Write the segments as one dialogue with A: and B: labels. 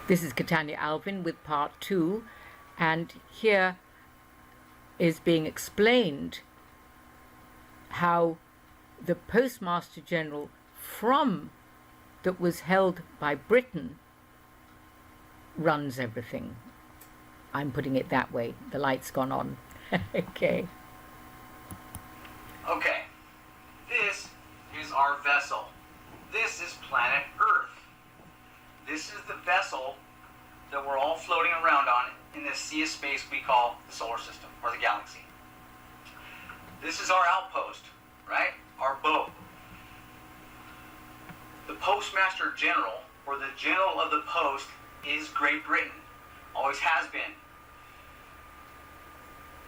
A: This is Katannya Alven with part 2, and here is being explained how the Postmaster General that was held by Britain runs everything. I'm putting it that way. The light's gone on. Okay.
B: Okay. This is our vessel. This is planet Earth. This is the vessel that we're all floating around on in this sea of space we call the solar system, or the galaxy. This is our outpost, right? Our boat. The Postmaster General, or the General of the Post, is Great Britain. Always has been.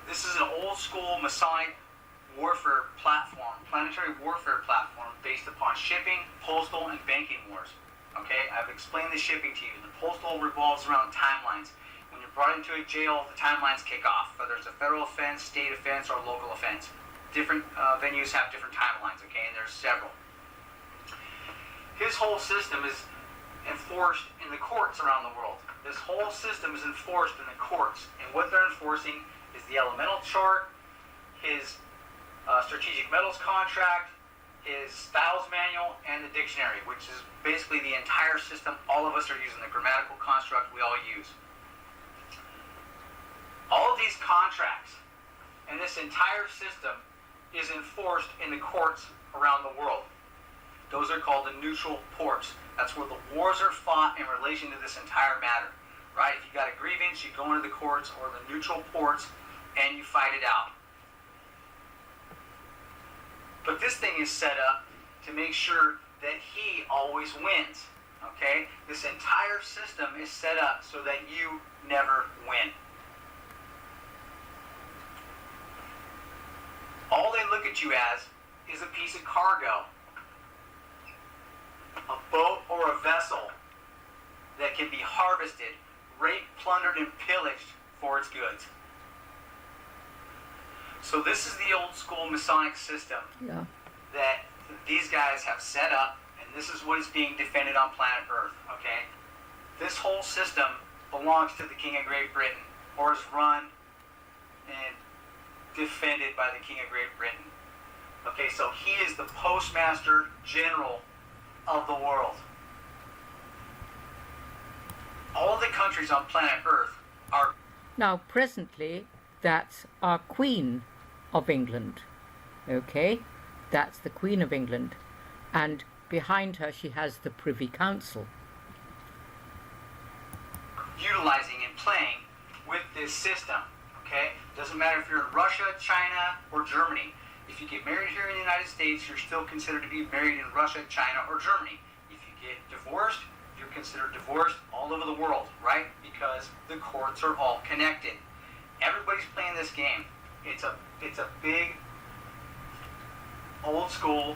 B: This is an old school Masonic warfare platform, planetary warfare platform based upon shipping, postal, and banking wars. Okay, I've explained the shipping to you. The postal revolves around timelines. When you're brought into a jail, the timelines kick off, whether it's a federal offense, state offense, or local offense. Different venues have different timelines, okay, and there's several. His whole system is enforced in the courts around the world. This whole system is enforced in the courts, and what they're enforcing is the elemental chart, his strategic metals contract, his styles manual, and the dictionary, which is basically the entire system all of us are using, the grammatical construct we all use. All of these contracts and this entire system is enforced in the courts around the world. Those are called the neutral ports. That's where the wars are fought in relation to this entire matter, right? If you got a grievance, you go into the courts or the neutral ports and you fight it out. But this thing is set up to make sure that he always wins, okay? This entire system is set up so that you never win. All they look at you as is a piece of cargo, a boat or a vessel that can be harvested, raped, plundered, and pillaged for its goods. So this is the old school Masonic system that these guys have set up, and this is what is being defended on planet Earth, okay? This whole system belongs to the King of Great Britain, or is run and defended by the King of Great Britain. Okay, so he is the Postmaster General of the world. All of the countries on planet Earth are...
A: Now, presently, that's our Queen of England, okay? That's the Queen of England. And behind her, she has the Privy Council.
B: Utilizing and playing with this system, okay? Doesn't matter if you're in Russia, China, or Germany. If you get married here in the United States, you're still considered to be married in Russia, China, or Germany. If you get divorced, you're considered divorced all over the world, right? Because the courts are all connected. Everybody's playing this game. It's a big, old school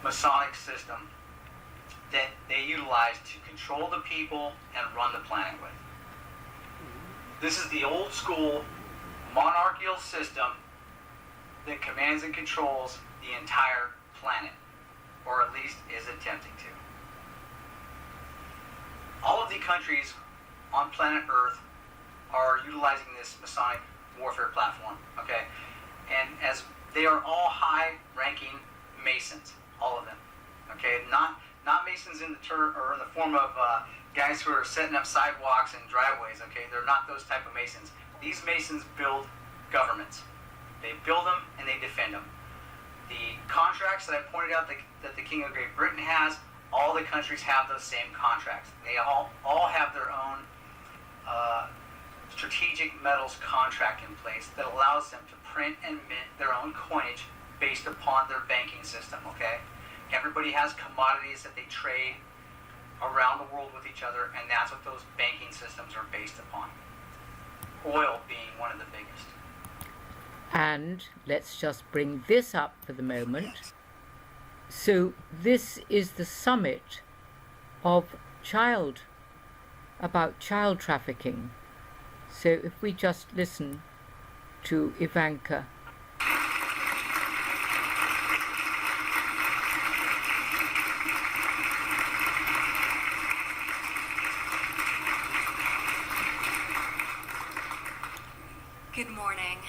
B: Masonic system that they utilize to control the people and run the planet with. This is the old school monarchical system that commands and controls the entire planet, or at least is attempting to. All of the countries on planet Earth are utilizing this Masonic warfare platform, okay? And as they are all high-ranking Masons, all of them, okay? Not Masons in the form of guys who are setting up sidewalks and driveways, okay? They're not those type of Masons. These Masons build governments. They build them and they defend them. The contracts that I pointed out that the King of Great Britain has, all the countries have those same contracts. They all have their own strategic metals contract in place that allows them to print and mint their own coinage based upon their banking system, okay? Everybody has commodities that they trade around the world with each other, and that's what those banking systems are based upon. Oil being one of the biggest.
A: And let's just bring this up for the moment. So this is the summit of about child trafficking. So if we just listen to Ivanka.
C: Good morning.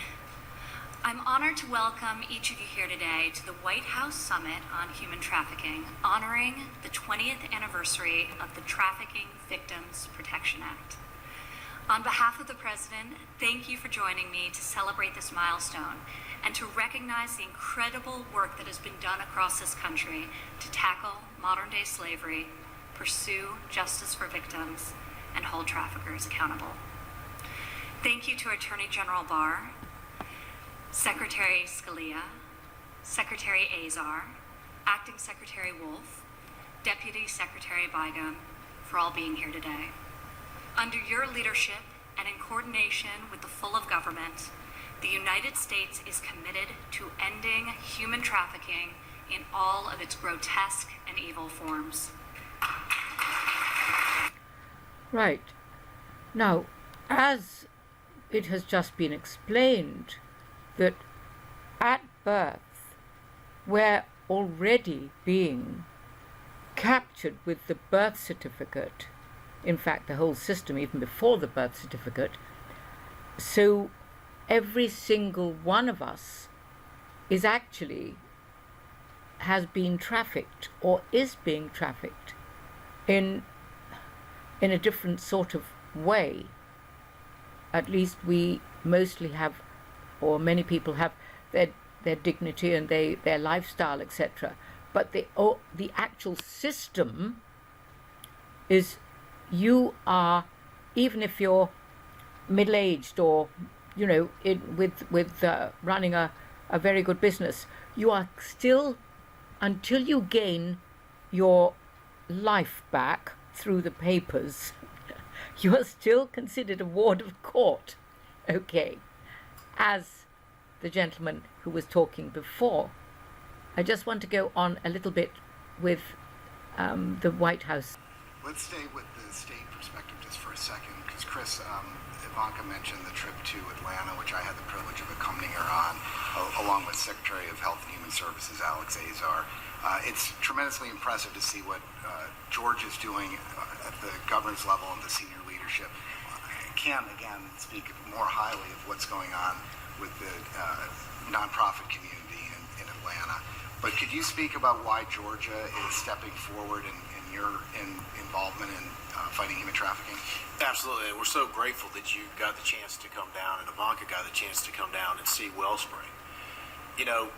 C: I'm honored to welcome each of you here today to the White House Summit on Human Trafficking, honoring the 20th anniversary of the Trafficking Victims Protection Act. On behalf of the President, thank you for joining me to celebrate this milestone and to recognize the incredible work that has been done across this country to tackle modern-day slavery, pursue justice for victims, and hold traffickers accountable. Thank you to Attorney General Barr, Secretary Scalia, Secretary Azar, Acting Secretary Wolf, Deputy Secretary Bygum, for all being here today. Under your leadership and in coordination with the full of government, the United States is committed to ending human trafficking in all of its grotesque and evil forms.
A: Right. Now, as it has just been explained, that at birth we're already being captured with the birth certificate, in fact the whole system even before the birth certificate, so every single one of us is actually has been trafficked or is being trafficked in a different sort of way. At least we mostly have, or many people have, their dignity and their lifestyle, etc. But the actual system is, you are, even if you're middle-aged or, you know, with running a very good business, you are still, until you gain your life back through the papers, you are still considered a ward of court. Okay. As the gentleman who was talking before, I just want to go on a little bit with the White House.
D: Let's stay with the state perspective just for a second, because Chris, Ivanka mentioned the trip to Atlanta, which I had the privilege of accompanying her on, along with Secretary of Health and Human Services, Alex Azar. It's tremendously impressive to see what George is doing at the governance level and the senior leadership. I can't, again, speak more highly of what's going on with the nonprofit community in Atlanta. But could you speak about why Georgia is stepping forward in your involvement in fighting human trafficking?
E: Absolutely. And we're so grateful that you got the chance to come down, and Ivanka got the chance to come down and see Wellspring. You know,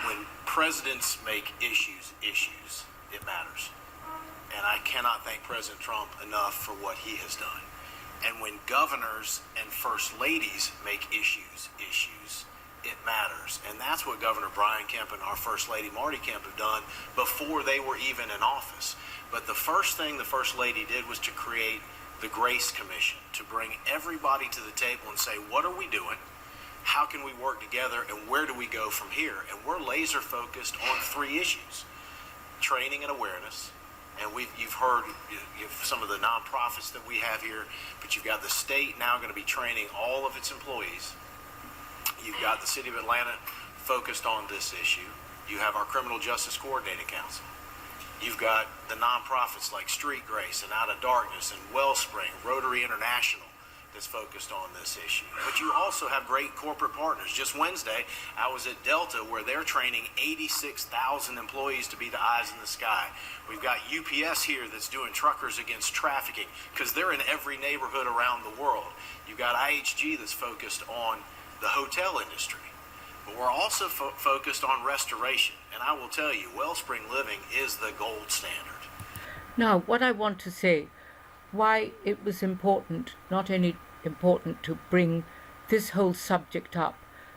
E: when presidents make issues, it matters. And I cannot thank President Trump enough for what he has done. And when governors and first ladies make issues, it matters. And that's what Governor Brian Kemp and our First Lady Marty Kemp have done before they were even in office. But the first thing the First Lady did was to create the Grace Commission, to bring everybody to the table and say, what are we doing? How can we work together, and where do we go from here? And we're laser focused on 3 issues: training and awareness. And you've heard some of the nonprofits that we have here, but you've got the state now going to be training all of its employees. You've got the City of Atlanta focused on this issue. You have our Criminal Justice Coordinating Council. You've got the nonprofits like Street Grace and Out of Darkness and Wellspring, Rotary International, that's focused on this issue. But you also have great corporate partners. Just Wednesday, I was at Delta, where they're training 86,000 employees to be the eyes in the sky. We've got UPS here that's doing Truckers Against Trafficking, because they're in every neighborhood around the world. You've got IHG that's focused on the hotel industry. But we're also focused on restoration. And I will tell you, Wellspring Living is the gold standard.
A: Now, what I want to say, why it was important, not only important to bring this whole subject up,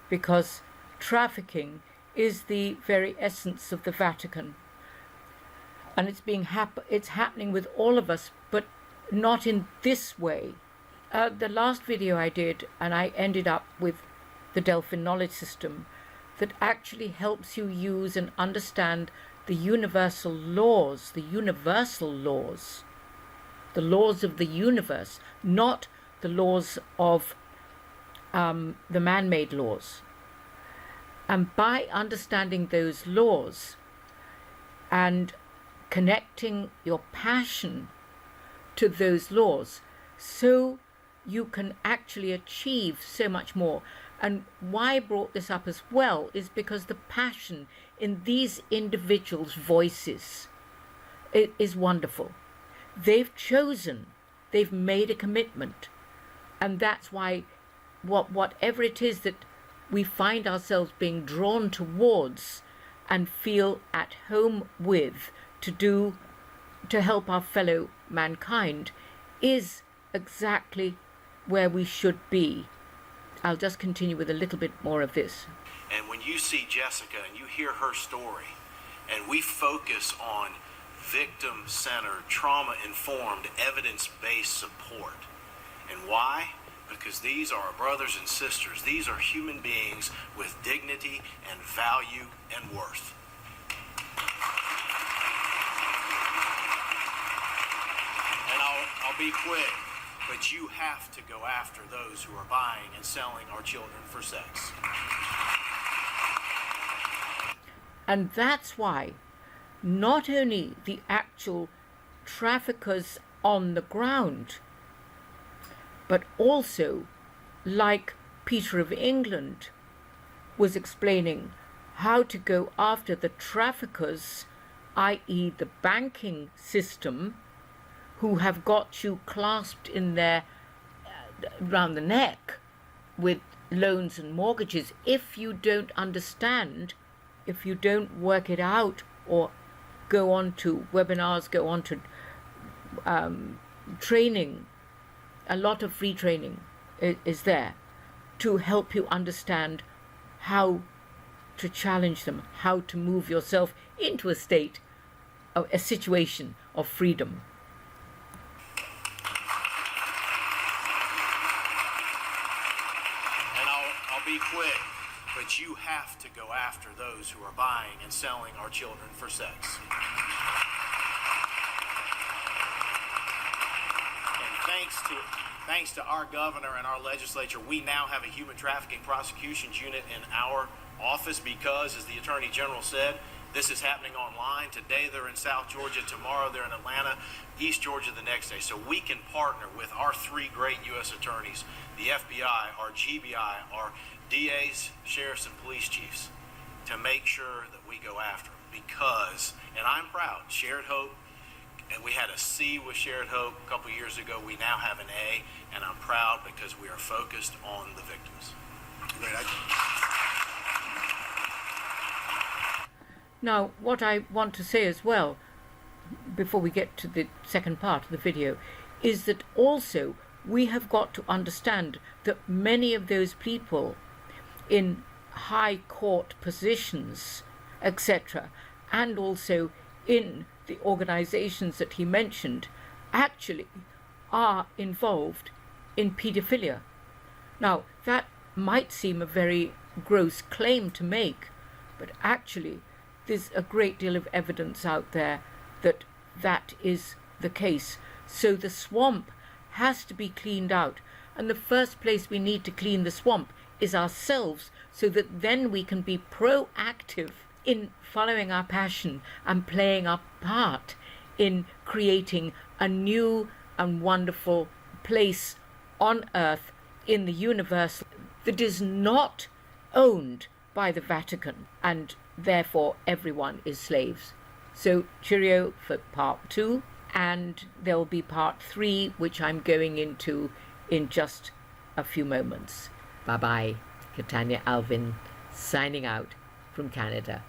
A: because trafficking is the very essence of the Vatican. And it's happening with all of us, but not in this way. The last video I did, and I ended up with the Delphin knowledge system that actually helps you use and understand the universal laws, the laws of the universe, not the laws of the man-made laws. And by understanding those laws and connecting your passion to those laws, so you can actually achieve so much more. And why I brought this up as well is because the passion in these individuals' voices is wonderful. They've chosen, they've made a commitment, and that's why whatever it is that we find ourselves being drawn towards and feel at home with to help our fellow mankind is exactly where we should be. I'll just continue with a little bit more of this.
E: And when you see Jessica and you hear her story, and we focus on victim-centered, trauma-informed, evidence-based support. And why? Because these are our brothers and sisters. These are human beings with dignity and value and worth. And I'll be quick, but you have to go after those who are buying and selling our children for sex.
A: And that's why not only the actual traffickers on the ground, but also, like Peter of England was explaining, how to go after the traffickers, i.e. the banking system, who have got you clasped in their round the neck with loans and mortgages. If you don't understand, if you don't work it out, or go on to webinars, go on to training, a lot of free training is there to help you understand how to challenge them, how to move yourself into a state, of a situation of freedom.
E: And I'll be quick, but you have to go after those who are buying and selling our children for sex. Thanks to our governor and our legislature, we now have a human trafficking prosecutions unit in our office because, as the Attorney General said, this is happening online. Today they're in South Georgia, tomorrow they're in Atlanta, East Georgia the next day. So we can partner with our three great U.S. attorneys, the FBI, our GBI, our DAs, sheriffs, and police chiefs, to make sure that we go after them. Because, and I'm proud, Shared Hope, and we had a C with Shared Hope a couple years ago. We now have an A, and I'm proud because we are focused on the victims.
A: Now, what I want to say as well, before we get to the second part of the video, is that also we have got to understand that many of those people in high court positions, etc., and also in the organizations that he mentioned, actually are involved in paedophilia. Now, that might seem a very gross claim to make, but actually there's a great deal of evidence out there that that is the case. So the swamp has to be cleaned out, and the first place we need to clean the swamp is ourselves, so that then we can be proactive in following our passion and playing our part in creating a new and wonderful place on earth in the universe that is not owned by the Vatican, and therefore everyone is slaves. So cheerio for part 2, and there'll be part 3, which I'm going into in just a few moments. Bye bye. Katannya, Alven, signing out from Canada.